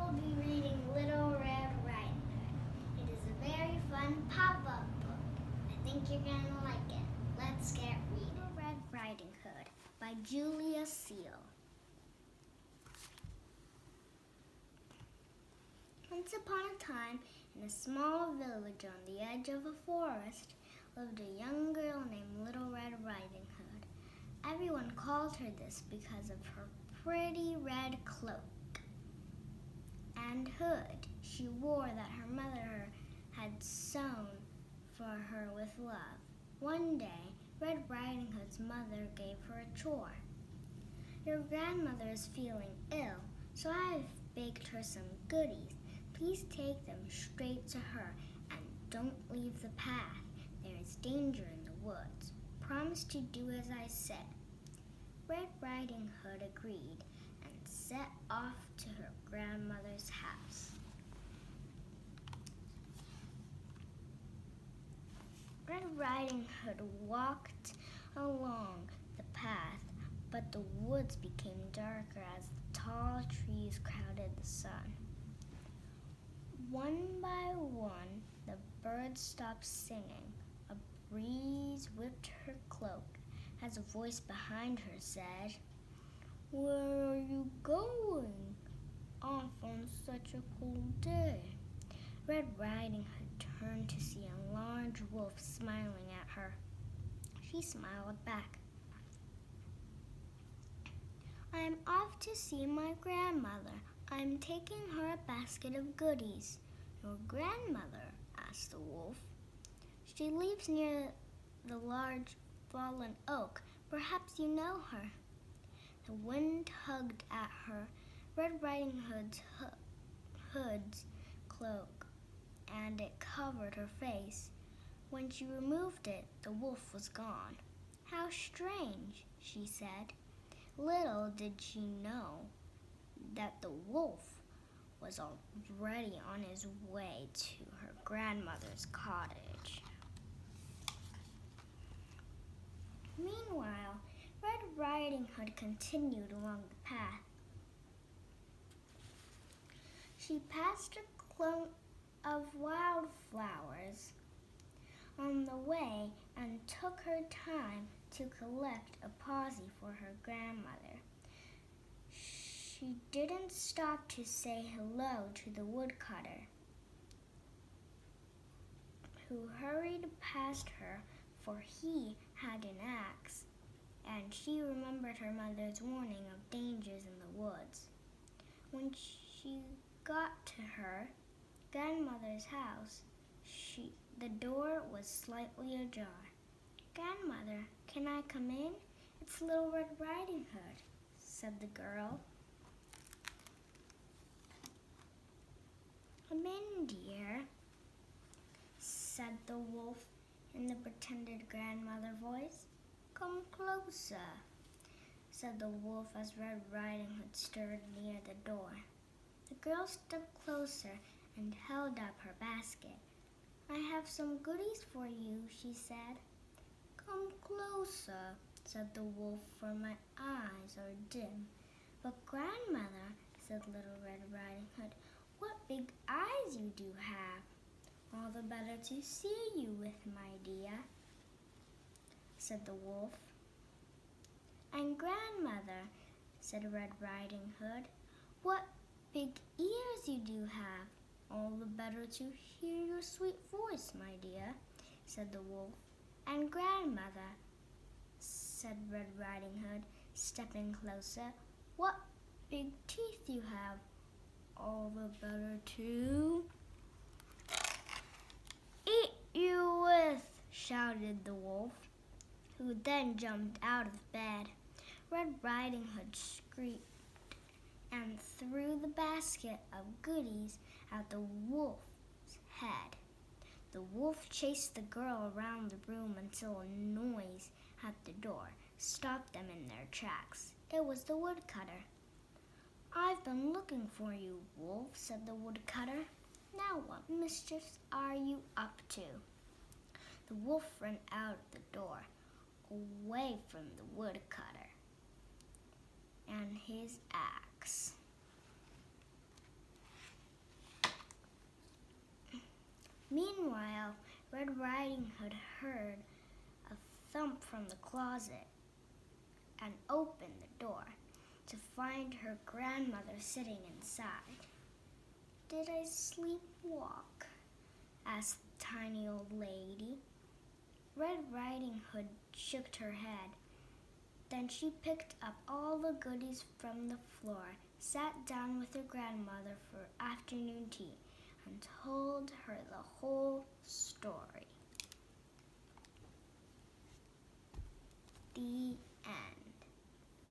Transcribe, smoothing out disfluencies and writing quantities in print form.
will be reading Little Red Riding Hood. It is a very fun pop-up book. I think you're going to like it. Let's get reading. Little Red Riding Hood by Julia Seal. Once upon a time, in a small village on the edge of a forest, lived a young girl named Little Red Riding Hood. Everyone called her this because of her pretty red cloak and hood she wore that her mother had sewn for her with love. One day, Red Riding Hood's mother gave her a chore. Your grandmother is feeling ill, so I've baked her some goodies. Please take them straight to her and don't leave the path. There is danger in the woods. Promise to do as I said. Red Riding Hood agreed and set off to her grandmother's house. Red Riding Hood walked along the path, but the woods became darker as the tall trees crowded the sun. One by one, the birds stopped singing. A breeze whipped her cloak as a voice behind her said, "Where are you going off on such a cold day?" Red Riding Hood turned to see a large wolf smiling at her. She smiled back. "I'm off to see my grandmother. I'm taking her a basket of goodies." "Your grandmother?" asked the wolf. "She lives near the large fallen oak. Perhaps you know her." The wind tugged at her Red Riding Hood's cloak, and it covered her face. When she removed it, the wolf was gone. "How strange," she said. Little did she know that the wolf was already on his way to her grandmother's cottage. Meanwhile, Red Riding Hood continued along the path. She passed a clump of wildflowers on the way and took her time to collect a posy for her grandmother. She didn't stop to say hello to the woodcutter, who hurried past her, for he had an axe, and she remembered her mother's warning of dangers in the woods. When she got to her grandmother's house, the door was slightly ajar. "Grandmother, can I come in? It's Little Red Riding Hood," said the girl. "Come in, dear," said the wolf in the pretended grandmother voice. "Come closer," said the wolf as Red Riding Hood stood near the door. The girl stepped closer and held up her basket. "I have some goodies for you," she said. "Come closer," said the wolf, "for my eyes are dim." "But grandmother," said Little Red Riding Hood, "what big eyes you do have." "All the better to see you with, my dear," said the wolf. "And grandmother," said Red Riding Hood, "what big ears you do have." "All the better to hear your sweet voice, my dear," said the wolf. "And grandmother," said Red Riding Hood, stepping closer, "what big teeth you have." "All the better to eat you with," shouted the wolf, who then jumped out of bed. Red Riding Hood screamed and threw the basket of goodies at the wolf's head. The wolf chased the girl around the room until a noise at the door stopped them in their tracks. It was the woodcutter. "I've been looking for you, wolf," said the woodcutter. "Now what mischief are you up to?" The wolf ran out the door, away from the woodcutter and his axe. Red Riding Hood heard a thump from the closet and opened the door to find her grandmother sitting inside. "Did I sleepwalk?" asked the tiny old lady. Red Riding Hood shook her head. Then she picked up all the goodies from the floor, sat down with her grandmother for afternoon tea, and told her the whole story. The end.